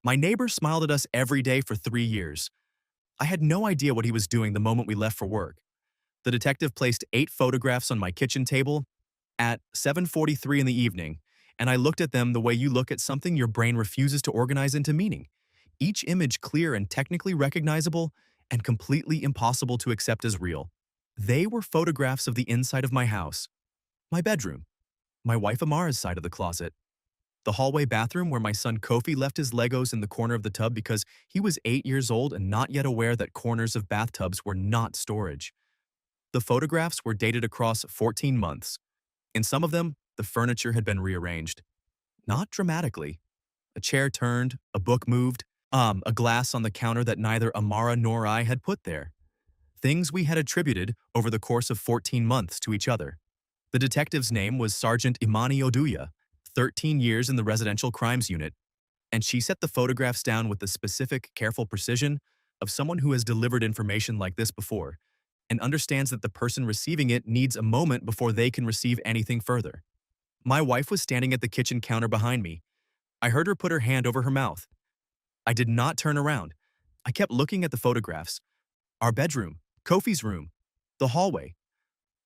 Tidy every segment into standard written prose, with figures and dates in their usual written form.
My neighbor smiled at us every day for 3 years. I had no idea what he was doing the moment we left for work. The detective placed 8 photographs on my kitchen table at 7:43 in the evening, and I looked at them the way you look at something your brain refuses to organize into meaning. Each image clear and technically recognizable and completely impossible to accept as real. They were photographs of the inside of my house, my bedroom, my wife Amara's side of the closet, the hallway bathroom where my son Kofi left his Legos in the corner of the tub because he was 8 years old and not yet aware that corners of bathtubs were not storage. The photographs were dated across 14 months. In some of them, the furniture had been rearranged. Not dramatically. A chair turned, a book moved, a glass on the counter that neither Amara nor I had put there. Things we had attributed over the course of 14 months to each other. The detective's name was Sergeant Imani Oduya, 13 years in the Residential Crimes Unit, and she set the photographs down with the specific, careful precision of someone who has delivered information like this before and understands that the person receiving it needs a moment before they can receive anything further. My wife was standing at the kitchen counter behind me. I heard her put her hand over her mouth. I did not turn around. I kept looking at the photographs. Our bedroom, Kofi's room, the hallway,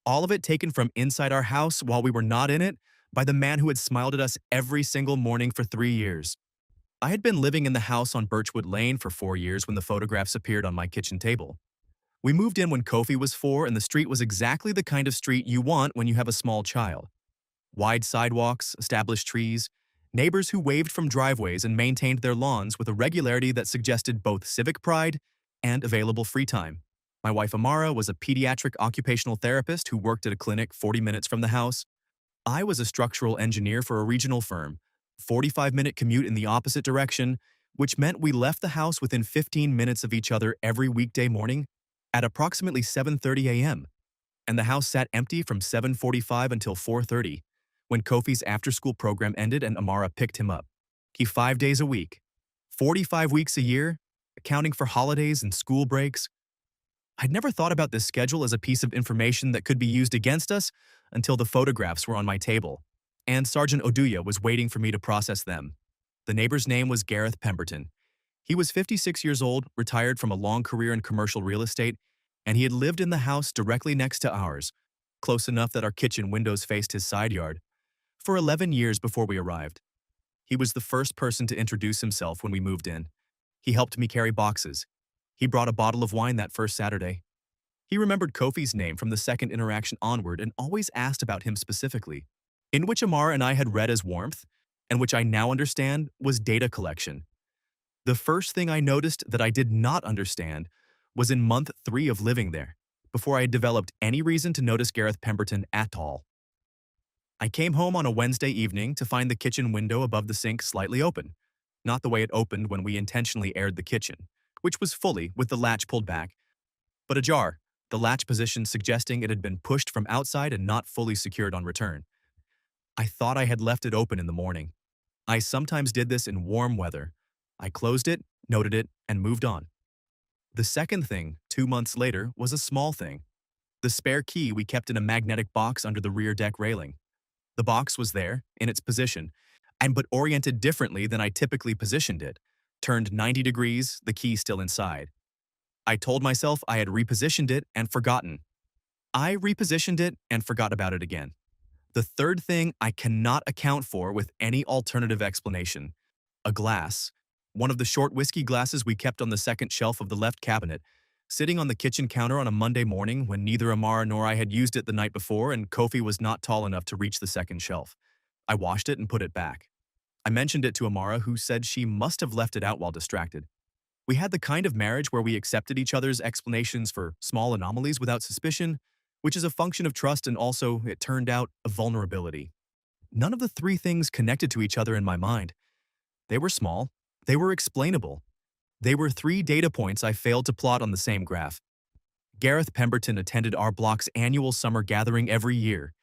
all of it taken from inside our house while we were not in it by the man who had smiled at us every single morning for 3 years. I had been living in the house on Birchwood Lane for 4 years when the photographs appeared on my kitchen table. We moved in when Kofi was 4, and the street was exactly the kind of street you want when you have a small child. Wide sidewalks, established trees, neighbors who waved from driveways and maintained their lawns with a regularity that suggested both civic pride and available free time. My wife Amara was a pediatric occupational therapist who worked at a clinic 40 minutes from the house. I was a structural engineer for a regional firm, 45-minute commute in the opposite direction, which meant we left the house within 15 minutes of each other every weekday morning at approximately 7:30 a.m., and the house sat empty from 7:45 until 4:30, when Kofi's after-school program ended and Amara picked him up. 5 days a week, 45 weeks a year, accounting for holidays and school breaks. I'd never thought about this schedule as a piece of information that could be used against us until the photographs were on my table, and Sergeant Oduya was waiting for me to process them. The neighbor's name was Gareth Pemberton. He was 56 years old, retired from a long career in commercial real estate, and he had lived in the house directly next to ours, close enough that our kitchen windows faced his side yard, for 11 years before we arrived. He was the first person to introduce himself when we moved in. He helped me carry boxes. He brought a bottle of wine that first Saturday. He remembered Kofi's name from the second interaction onward and always asked about him specifically, in which Amara and I had read as warmth, and which I now understand was data collection. The first thing I noticed that I did not understand was in month 3 of living there, before I had developed any reason to notice Gareth Pemberton at all. I came home on a Wednesday evening to find the kitchen window above the sink slightly open, not the way it opened when we intentionally aired the kitchen, which was fully with the latch pulled back, but ajar, the latch position suggesting it had been pushed from outside and not fully secured on return. I thought I had left it open in the morning. I sometimes did this in warm weather. I closed it, noted it, and moved on. The second thing, 2 months later, was a small thing. The spare key we kept in a magnetic box under the rear deck railing. The box was there, in its position, and but oriented differently than I typically positioned it, turned 90 degrees, the key still inside. I told myself I had repositioned it and forgotten. I repositioned it and forgot about it again. The third thing I cannot account for with any alternative explanation. A glass, one of the short whiskey glasses we kept on the second shelf of the left cabinet, sitting on the kitchen counter on a Monday morning when neither Amara nor I had used it the night before and Kofi was not tall enough to reach the second shelf. I washed it and put it back. I mentioned it to Amara, who said she must have left it out while distracted. We had the kind of marriage where we accepted each other's explanations for small anomalies without suspicion, which is a function of trust and also, it turned out, a vulnerability. None of the three things connected to each other in my mind. They were small. They were explainable. They were 3 data points I failed to plot on the same graph. Gareth Pemberton attended our block's annual summer gathering every year.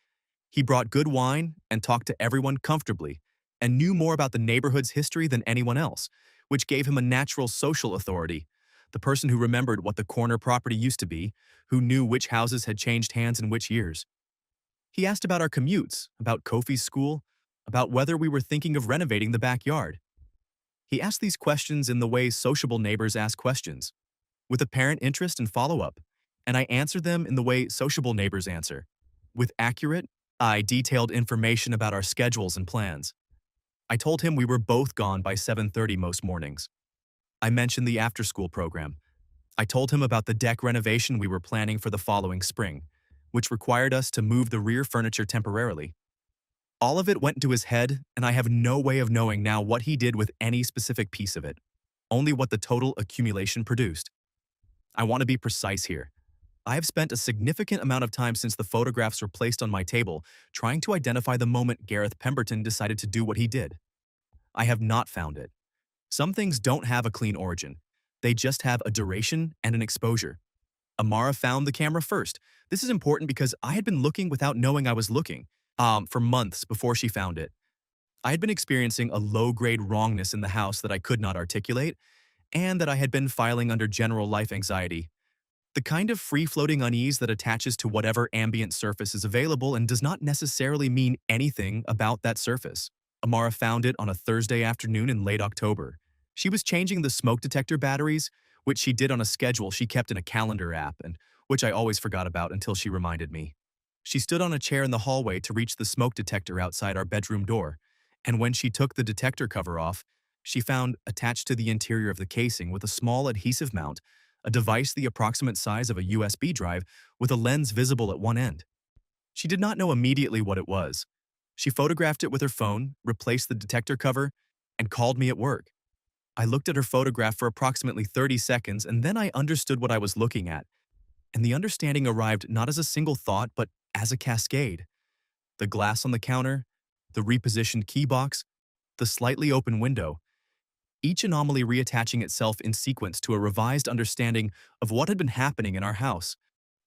He brought good wine and talked to everyone comfortably and knew more about the neighborhood's history than anyone else, which gave him a natural social authority, the person who remembered what the corner property used to be, who knew which houses had changed hands in which years. He asked about our commutes, about Kofi's school, about whether we were thinking of renovating the backyard. He asked these questions in the way sociable neighbors ask questions, with apparent interest and follow-up, and I answered them in the way sociable neighbors answer, with accurate, detailed information about our schedules and plans. I told him we were both gone by 7:30 most mornings. I mentioned the after-school program. I told him about the deck renovation we were planning for the following spring, which required us to move the rear furniture temporarily. All of it went into his head, and I have no way of knowing now what he did with any specific piece of it, only what the total accumulation produced. I want to be precise here. I have spent a significant amount of time since the photographs were placed on my table trying to identify the moment Gareth Pemberton decided to do what he did. I have not found it. Some things don't have a clean origin. They just have a duration and an exposure. Amara found the camera first. This is important because I had been looking without knowing I was looking, for months before she found it. I had been experiencing a low-grade wrongness in the house that I could not articulate, and that I had been filing under general life anxiety. The kind of free-floating unease that attaches to whatever ambient surface is available and does not necessarily mean anything about that surface. Amara found it on a Thursday afternoon in late October. She was changing the smoke detector batteries, which she did on a schedule she kept in a calendar app and which I always forgot about until she reminded me. She stood on a chair in the hallway to reach the smoke detector outside our bedroom door, and when she took the detector cover off, she found attached to the interior of the casing with a small adhesive mount, a device the approximate size of a USB drive with a lens visible at one end. She did not know immediately what it was. She photographed it with her phone, replaced the detector cover, and called me at work. I looked at her photograph for approximately 30 seconds and then I understood what I was looking at. And the understanding arrived not as a single thought, but as a cascade. The glass on the counter, the repositioned key box, the slightly open window, each anomaly reattaching itself in sequence to a revised understanding of what had been happening in our house.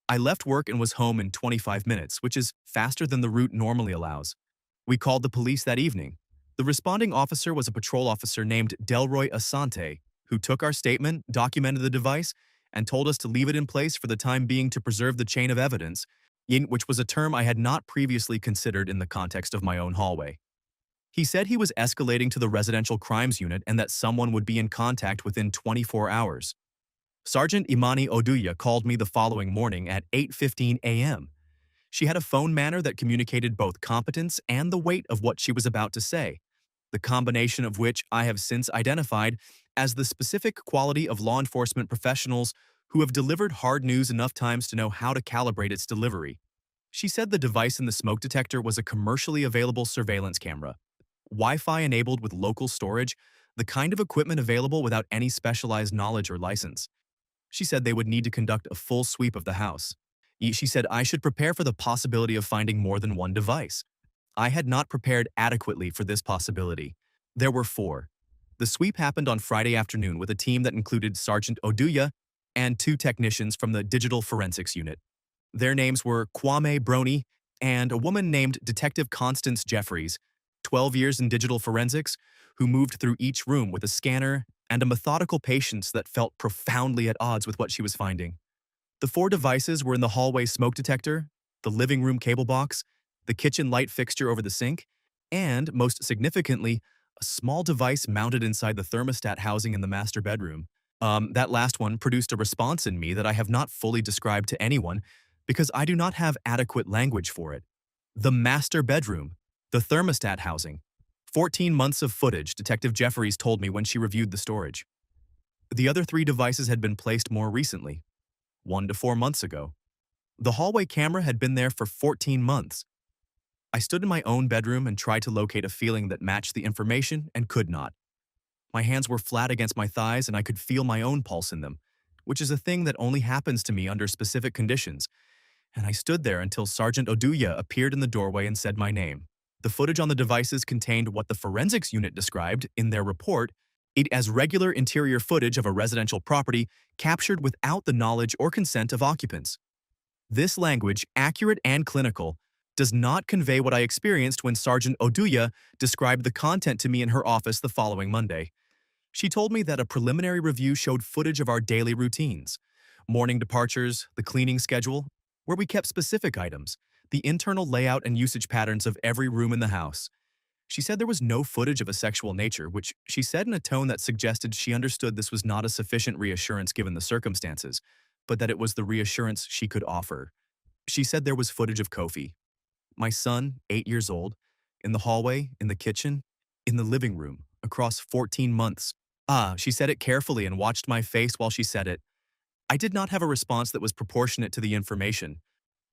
I left work and was home in 25 minutes, which is faster than the route normally allows. We called the police that evening. The responding officer was a patrol officer named Delroy Asante, who took our statement, documented the device, and told us to leave it in place for the time being to preserve the chain of evidence, which was a term I had not previously considered in the context of my own hallway. He said he was escalating to the residential crimes unit and that someone would be in contact within 24 hours. Sergeant Imani Oduya called me the following morning at 8:15 a.m. She had a phone manner that communicated both competence and the weight of what she was about to say, the combination of which I have since identified as the specific quality of law enforcement professionals who have delivered hard news enough times to know how to calibrate its delivery. She said the device in the smoke detector was a commercially available surveillance camera, Wi-Fi enabled with local storage, the kind of equipment available without any specialized knowledge or license. She said they would need to conduct a full sweep of the house. She said I should prepare for the possibility of finding more than one device. I had not prepared adequately for this possibility. There were four. The sweep happened on Friday afternoon with a team that included Sergeant Oduya and two technicians from the Digital Forensics Unit. Their names were Kwame Brony and a woman named Detective Constance Jeffries, 12 years in digital forensics, who moved through each room with a scanner and a methodical patience that felt profoundly at odds with what she was finding. The four devices were in the hallway smoke detector, the living room cable box, the kitchen light fixture over the sink, and, most significantly, a small device mounted inside the thermostat housing in the master bedroom. That last one produced a response in me that I have not fully described to anyone because I do not have adequate language for it. The master bedroom, the thermostat housing. 14 months of footage, Detective Jeffries told me when she reviewed the storage. The other three devices had been placed more recently, 1 to 4 months ago. The hallway camera had been there for 14 months. I stood in my own bedroom and tried to locate a feeling that matched the information and could not. My hands were flat against my thighs and I could feel my own pulse in them, which is a thing that only happens to me under specific conditions. And I stood there until Sergeant Oduya appeared in the doorway and said my name. The footage on the devices contained what the forensics unit described in their report it as regular interior footage of a residential property captured without the knowledge or consent of occupants. This language, accurate and clinical, does not convey what I experienced when Sergeant Oduya described the content to me in her office the following Monday. She told me that a preliminary review showed footage of our daily routines, morning departures, the cleaning schedule, where we kept specific items, the internal layout and usage patterns of every room in the house. She said there was no footage of a sexual nature, which she said in a tone that suggested she understood this was not a sufficient reassurance given the circumstances, but that it was the reassurance she could offer. She said there was footage of Kofi, my son, 8 years old, in the hallway, in the kitchen, in the living room, across 14 months. She said it carefully and watched my face while she said it. I did not have a response that was proportionate to the information.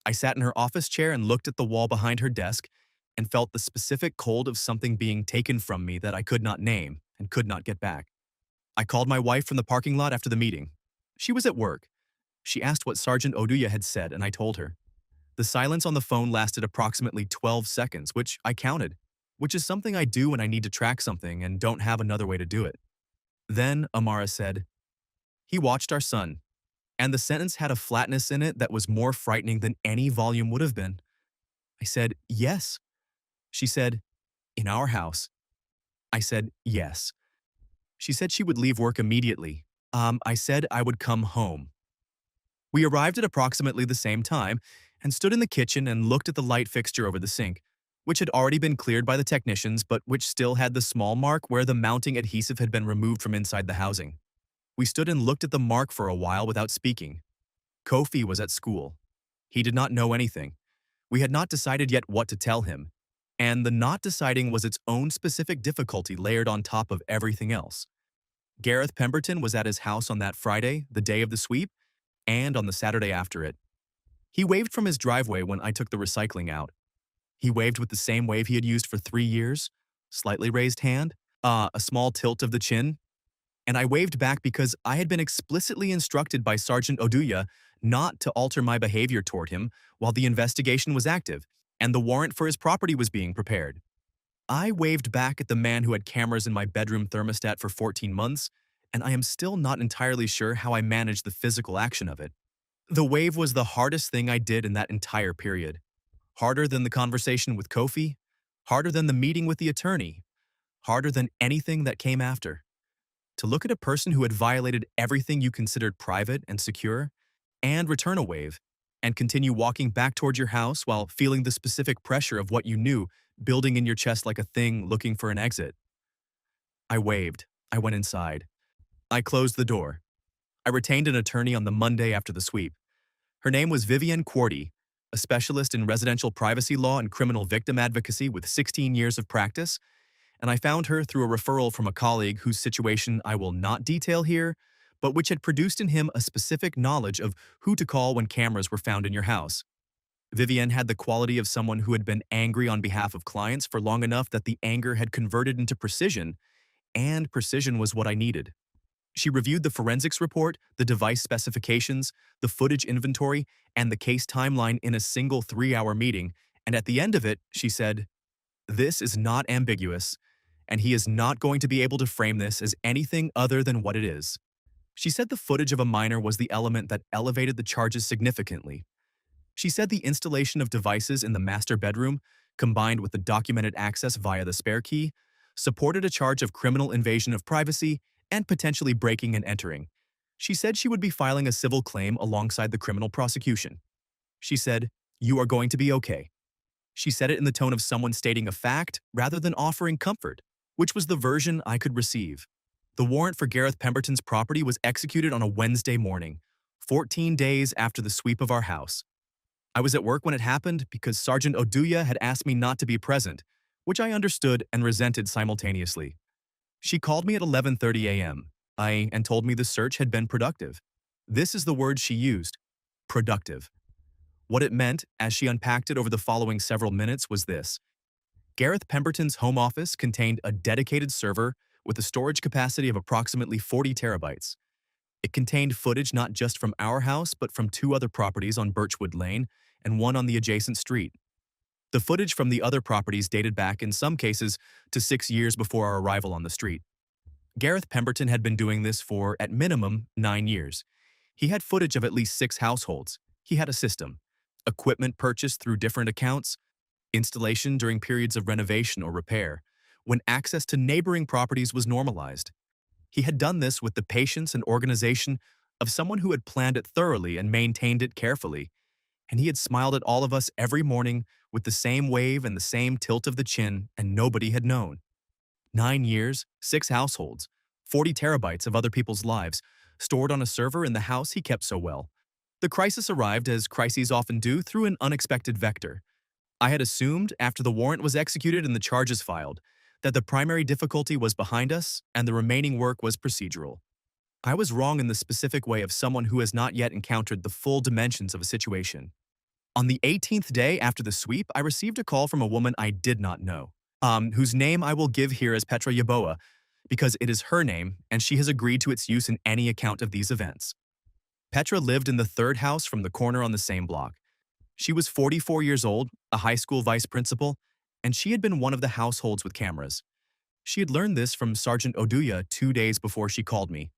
I sat in her office chair and looked at the wall behind her desk and felt the specific cold of something being taken from me that I could not name and could not get back. I called my wife from the parking lot after the meeting. She was at work. She asked what Sergeant Oduya had said, and I told her. The silence on the phone lasted approximately 12 seconds, which I counted, which is something I do when I need to track something and don't have another way to do it. Then Amara said, "He watched our son," and the sentence had a flatness in it that was more frightening than any volume would have been. I said, "Yes." She said, "In our house." I said, "Yes." She said she would leave work immediately. I said I would come home. We arrived at approximately the same time and stood in the kitchen and looked at the light fixture over the sink, which had already been cleared by the technicians but which still had the small mark where the mounting adhesive had been removed from inside the housing. We stood and looked at the mark for a while without speaking. Kofi was at school. He did not know anything. We had not decided yet what to tell him, and the not deciding was its own specific difficulty layered on top of everything else. Gareth Pemberton was at his house on that Friday, the day of the sweep, and on the Saturday after it. He waved from his driveway when I took the recycling out. He waved with the same wave he had used for 3 years, slightly raised hand, a small tilt of the chin, and I waved back because I had been explicitly instructed by Sergeant Oduya not to alter my behavior toward him while the investigation was active and the warrant for his property was being prepared. I waved back at the man who had cameras in my bedroom thermostat for 14 months, and I am still not entirely sure how I managed the physical action of it. The wave was the hardest thing I did in that entire period. Harder than the conversation with Kofi, harder than the meeting with the attorney, harder than anything that came after. To look at a person who had violated everything you considered private and secure, and return a wave, and continue walking back toward your house while feeling the specific pressure of what you knew building in your chest like a thing looking for an exit. I waved. I went inside. I closed the door. I retained an attorney on the Monday after the sweep. Her name was Vivienne Quarty, a specialist in residential privacy law and criminal victim advocacy with 16 years of practice, and I found her through a referral from a colleague whose situation I will not detail here, but which had produced in him a specific knowledge of who to call when cameras were found in your house. Vivienne had the quality of someone who had been angry on behalf of clients for long enough that the anger had converted into precision, and precision was what I needed. She reviewed the forensics report, the device specifications, the footage inventory, and the case timeline in a single 3-hour meeting, and at the end of it, she said, "This is not ambiguous, and he is not going to be able to frame this as anything other than what it is." She said the footage of a minor was the element that elevated the charges significantly. She said the installation of devices in the master bedroom, combined with the documented access via the spare key, supported a charge of criminal invasion of privacy and potentially breaking and entering. She said she would be filing a civil claim alongside the criminal prosecution. She said, "You are going to be okay." She said it in the tone of someone stating a fact rather than offering comfort, which was the version I could receive. The warrant for Gareth Pemberton's property was executed on a Wednesday morning, 14 days after the sweep of our house. I was at work when it happened because Sergeant Oduya had asked me not to be present, which I understood and resented simultaneously. She called me at 11:30 a.m. And told me the search had been productive. This is the word she used, productive. What it meant, as she unpacked it over the following several minutes, was this. Gareth Pemberton's home office contained a dedicated server with a storage capacity of approximately 40 terabytes. It contained footage not just from our house, but from 2 other properties on Birchwood Lane and one on the adjacent street. The footage from the other properties dated back, in some cases, to 6 years before our arrival on the street. Gareth Pemberton had been doing this for, at minimum, 9 years. He had footage of at least 6 households. He had a system. Equipment purchased through different accounts, installation during periods of renovation or repair, when access to neighboring properties was normalized. He had done this with the patience and organization of someone who had planned it thoroughly and maintained it carefully, and he had smiled at all of us every morning with the same wave and the same tilt of the chin, and nobody had known. 9 years, 6 households, 40 terabytes of other people's lives, stored on a server in the house he kept so well. The crisis arrived, as crises often do, through an unexpected vector. I had assumed, after the warrant was executed and the charges filed, that the primary difficulty was behind us and the remaining work was procedural. I was wrong in the specific way of someone who has not yet encountered the full dimensions of a situation. On the 18th day after the sweep, I received a call from a woman I did not know, whose name I will give here as Petra Yaboa, because it is her name and she has agreed to its use in any account of these events. Petra lived in the third house from the corner on the same block. She was 44 years old, a high school vice principal, and she had been one of the households with cameras. She had learned this from Sergeant Oduya 2 days before she called me.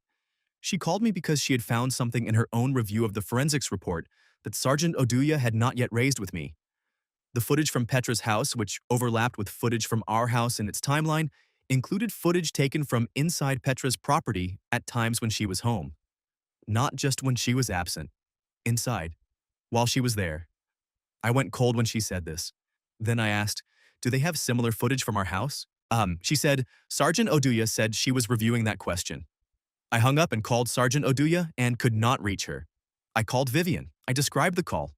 She called me because she had found something in her own review of the forensics report that Sergeant Oduya had not yet raised with me. The footage from Petra's house, which overlapped with footage from our house in its timeline, included footage taken from inside Petra's property at times when she was home. Not just when she was absent. Inside. While she was there. I went cold when she said this. Then I asked, "Do they have similar footage from our house?" She said, "Sergeant Oduya said she was reviewing that question." I hung up and called Sergeant Oduya and could not reach her. I called Vivian. I described the call.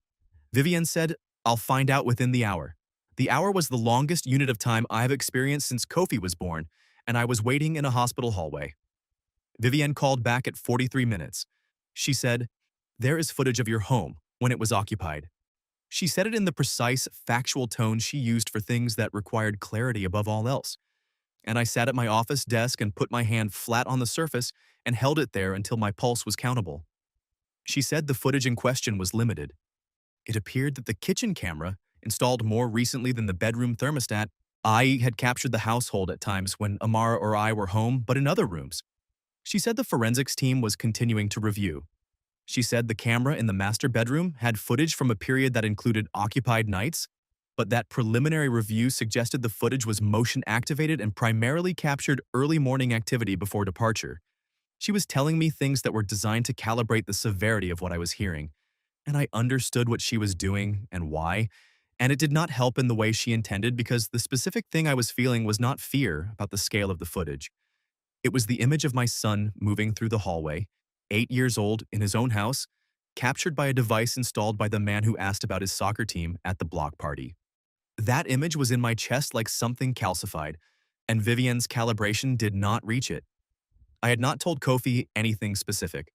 Vivian said, "I'll find out within the hour." The hour was the longest unit of time I've experienced since Kofi was born, and I was waiting in a hospital hallway. Vivian called back at 43 minutes. She said, "There is footage of your home when it was occupied." She said it in the precise, factual tone she used for things that required clarity above all else. And I sat at my office desk and put my hand flat on the surface and held it there until my pulse was countable. She said the footage in question was limited. It appeared that the kitchen camera, installed more recently than the bedroom thermostat, I had captured the household at times when Amara or I were home, but in other rooms. She said the forensics team was continuing to review. She said the camera in the master bedroom had footage from a period that included occupied nights, but that preliminary review suggested the footage was motion-activated and primarily captured early morning activity before departure. She was telling me things that were designed to calibrate the severity of what I was hearing, and I understood what she was doing and why, and it did not help in the way she intended because the specific thing I was feeling was not fear about the scale of the footage. It was the image of my son moving through the hallway, 8 years old, in his own house, captured by a device installed by the man who asked about his soccer team at the block party. That image was in my chest like something calcified, and Vivian's calibration did not reach it. I had not told Kofi anything specific.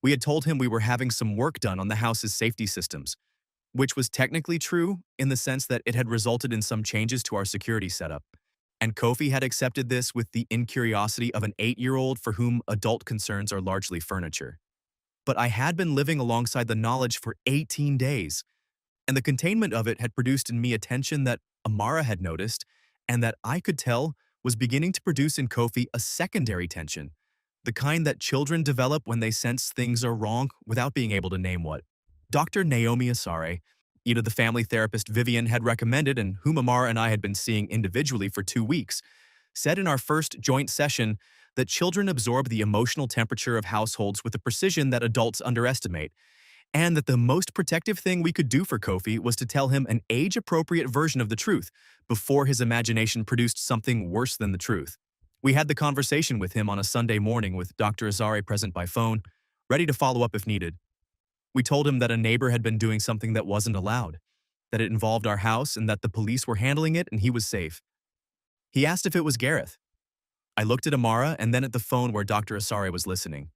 We had told him we were having some work done on the house's safety systems, which was technically true in the sense that it had resulted in some changes to our security setup. And Kofi had accepted this with the incuriosity of an 8-year-old for whom adult concerns are largely furniture. But I had been living alongside the knowledge for 18 days, and the containment of it had produced in me a tension that Amara had noticed, and that I could tell was beginning to produce in Kofi a secondary tension, the kind that children develop when they sense things are wrong without being able to name what. Dr. Naomi Asare, the family therapist Vivian had recommended and whom Amara and I had been seeing individually for 2 weeks, said in our first joint session that children absorb the emotional temperature of households with a precision that adults underestimate, and that the most protective thing we could do for Kofi was to tell him an age-appropriate version of the truth before his imagination produced something worse than the truth. We had the conversation with him on a Sunday morning with Dr. Azare present by phone, ready to follow up if needed. We told him that a neighbor had been doing something that wasn't allowed, that it involved our house and that the police were handling it and he was safe. He asked if it was Gareth. I looked at Amara and then at the phone where Dr. Asare was listening.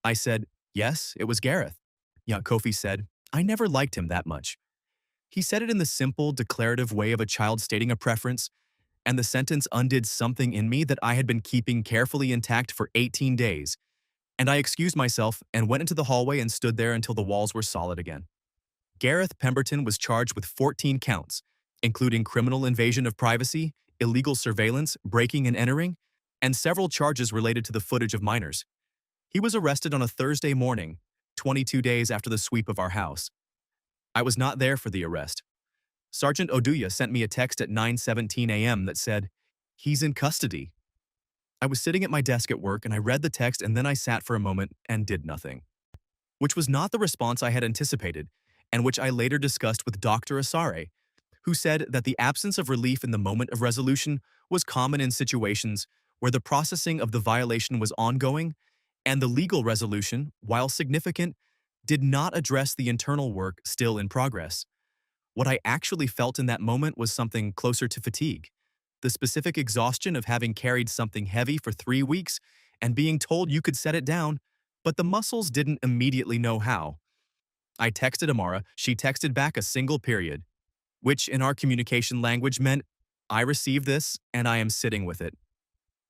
I said, "Yes, it was Gareth." Kofi said, "I never liked him that much." He said it in the simple, declarative way of a child stating a preference, and the sentence undid something in me that I had been keeping carefully intact for 18 days, and I excused myself and went into the hallway and stood there until the walls were solid again. Gareth Pemberton was charged with 14 counts, including criminal invasion of privacy, illegal surveillance, breaking and entering, and several charges related to the footage of minors. He was arrested on a Thursday morning, 22 days after the sweep of our house. I was not there for the arrest. Sergeant Oduya sent me a text at 9:17 a.m. that said, "He's in custody." I was sitting at my desk at work and I read the text and then I sat for a moment and did nothing, which was not the response I had anticipated and which I later discussed with Dr. Asare, who said that the absence of relief in the moment of resolution was common in situations where the processing of the violation was ongoing and the legal resolution, while significant, did not address the internal work still in progress. What I actually felt in that moment was something closer to fatigue, the specific exhaustion of having carried something heavy for 3 weeks and being told you could set it down, but the muscles didn't immediately know how. I texted Amara, she texted back a single period, which in our communication language meant, I received this and I am sitting with it.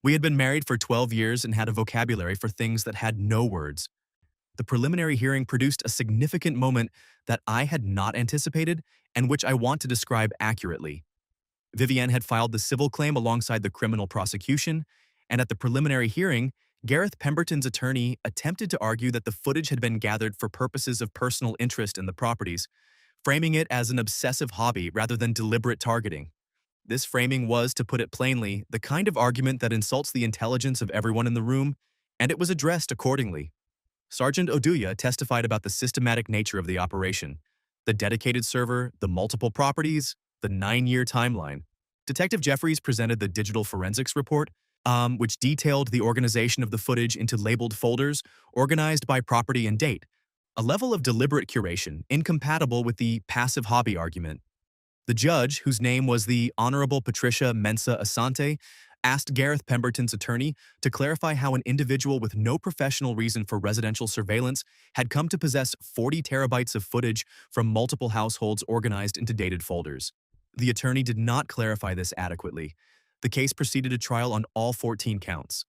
We had been married for 12 years and had a vocabulary for things that had no words. The preliminary hearing produced a significant moment that I had not anticipated and which I want to describe accurately. Vivienne had filed the civil claim alongside the criminal prosecution, and at the preliminary hearing, Gareth Pemberton's attorney attempted to argue that the footage had been gathered for purposes of personal interest in the properties, framing it as an obsessive hobby rather than deliberate targeting. This framing was, to put it plainly, the kind of argument that insults the intelligence of everyone in the room, and it was addressed accordingly. Sergeant Oduya testified about the systematic nature of the operation, the dedicated server, the multiple properties, the 9-year timeline. Detective Jeffries presented the digital forensics report, which detailed the organization of the footage into labeled folders organized by property and date, a level of deliberate curation incompatible with the passive hobby argument. The judge, whose name was the Honorable Patricia Mensah Asante, asked Gareth Pemberton's attorney to clarify how an individual with no professional reason for residential surveillance had come to possess 40 terabytes of footage from multiple households organized into dated folders. The attorney did not clarify this adequately. The case proceeded to trial on all 14 counts.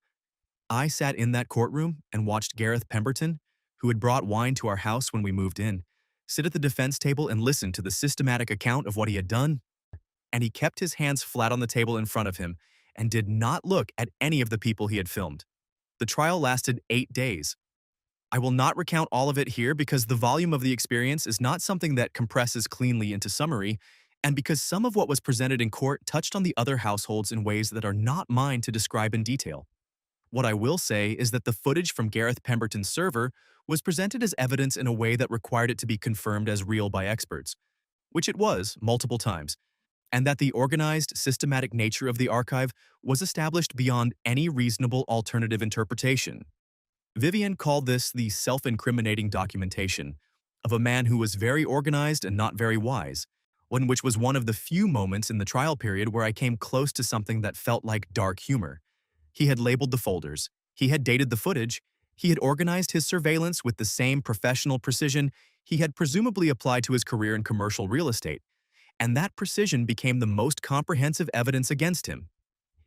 I sat in that courtroom and watched Gareth Pemberton, who had brought wine to our house when we moved in, sit at the defense table and listen to the systematic account of what he had done, and he kept his hands flat on the table in front of him and did not look at any of the people he had filmed. The trial lasted 8 days. I will not recount all of it here because the volume of the experience is not something that compresses cleanly into summary, and because some of what was presented in court touched on the other households in ways that are not mine to describe in detail. What I will say is that the footage from Gareth Pemberton's server was presented as evidence in a way that required it to be confirmed as real by experts, which it was multiple times, and that the organized, systematic nature of the archive was established beyond any reasonable alternative interpretation. Vivienne called this the self-incriminating documentation of a man who was very organized and not very wise, one which was one of the few moments in the trial period where I came close to something that felt like dark humor. He had labeled the folders, he had dated the footage, he had organized his surveillance with the same professional precision he had presumably applied to his career in commercial real estate, and that precision became the most comprehensive evidence against him.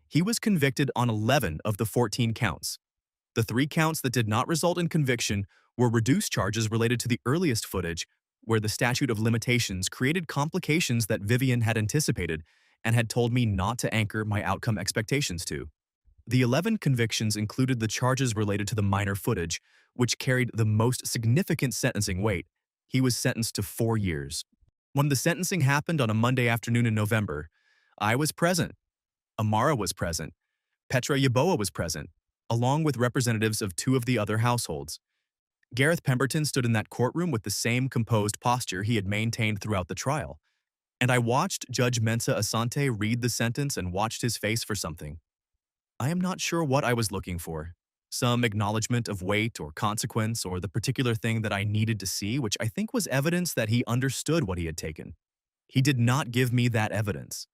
He was convicted on 11 of the 14 counts. The 3 counts that did not result in conviction were reduced charges related to the earliest footage, where the statute of limitations created complications that Vivienne had anticipated and had told me not to anchor my outcome expectations to. The 11 convictions included the charges related to the minor footage, which carried the most significant sentencing weight. He was sentenced to 4 years. When the sentencing happened on a Monday afternoon in November, I was present. Amara was present. Petra Yaboa was present, along with representatives of 2 of the other households. Gareth Pemberton stood in that courtroom with the same composed posture he had maintained throughout the trial, and I watched Judge Mensah Asante read the sentence and watched his face for something. I am not sure what I was looking for. Some acknowledgement of weight or consequence or the particular thing that I needed to see, which I think was evidence that he understood what he had taken. He did not give me that evidence.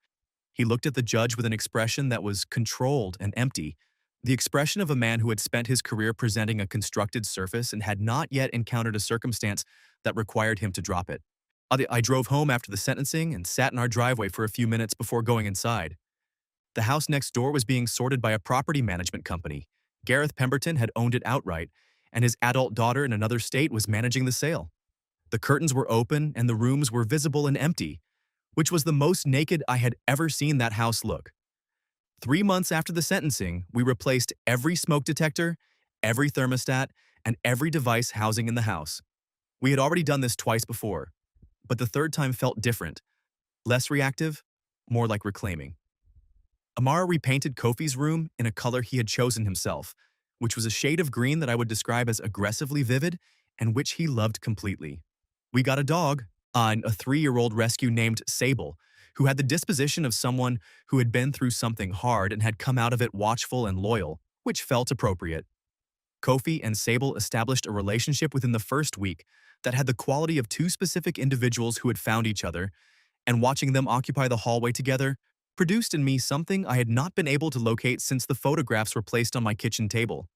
He looked at the judge with an expression that was controlled and empty, the expression of a man who had spent his career presenting a constructed surface and had not yet encountered a circumstance that required him to drop it. I drove home after the sentencing and sat in our driveway for a few minutes before going inside. The house next door was being sorted by a property management company. Gareth Pemberton had owned it outright, and his adult daughter in another state was managing the sale. The curtains were open and the rooms were visible and empty, which was the most naked I had ever seen that house look. 3 months after the sentencing, we replaced every smoke detector, every thermostat, and every device housing in the house. We had already done this twice before, but the third time felt different, less reactive, more like reclaiming. Amara repainted Kofi's room in a color he had chosen himself, which was a shade of green that I would describe as aggressively vivid and which he loved completely. We got a dog, a 3-year-old rescue named Sable, who had the disposition of someone who had been through something hard and had come out of it watchful and loyal, which felt appropriate. Kofi and Sable established a relationship within the first week that had the quality of two specific individuals who had found each other, and watching them occupy the hallway together produced in me something I had not been able to locate since the photographs were placed on my kitchen table.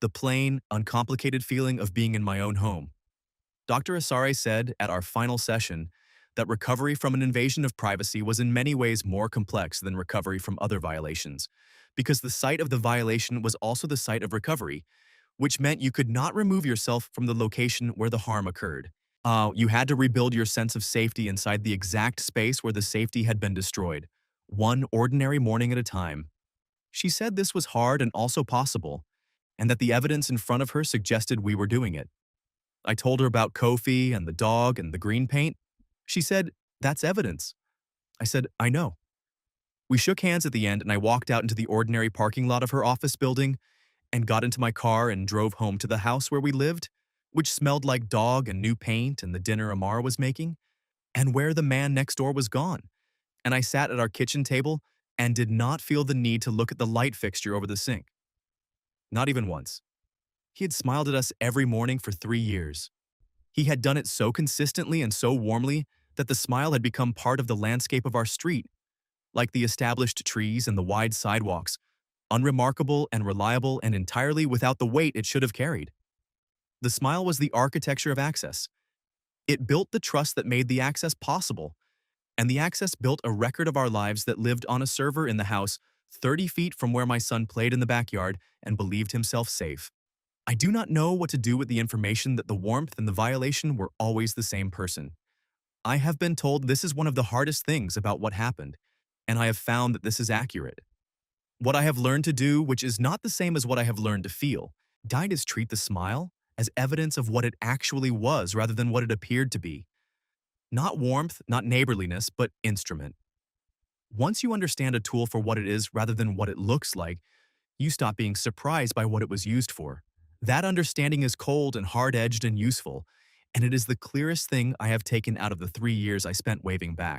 The plain, uncomplicated feeling of being in my own home. Dr. Asare said at our final session that recovery from an invasion of privacy was in many ways more complex than recovery from other violations, because the site of the violation was also the site of recovery, which meant you could not remove yourself from the location where the harm occurred. You had to rebuild your sense of safety inside the exact space where the safety had been destroyed, one ordinary morning at a time. She said this was hard and also possible, and that the evidence in front of her suggested we were doing it. I told her about Kofi and the dog and the green paint. She said, "That's evidence." I said, "I know." We shook hands at the end and I walked out into the ordinary parking lot of her office building and got into my car and drove home to the house where we lived, which smelled like dog and new paint and the dinner Amara was making, and where the man next door was gone. And I sat at our kitchen table and did not feel the need to look at the light fixture over the sink. Not even once. He had smiled at us every morning for 3 years. He had done it so consistently and so warmly that the smile had become part of the landscape of our street, like the established trees and the wide sidewalks, unremarkable and reliable and entirely without the weight it should have carried. The smile was the architecture of access. It built the trust that made the access possible, and the access built a record of our lives that lived on a server in the house 30 feet from where my son played in the backyard and believed himself safe. I do not know what to do with the information that the warmth and the violation were always the same person. I have been told this is one of the hardest things about what happened, and I have found that this is accurate. What I have learned to do, which is not the same as what I have learned to feel, is treat the smile as evidence of what it actually was rather than what it appeared to be. Not warmth, not neighborliness, but instrument. Once you understand a tool for what it is rather than what it looks like, you stop being surprised by what it was used for. That understanding is cold and hard-edged and useful, and it is the clearest thing I have taken out of the 3 years I spent waving back.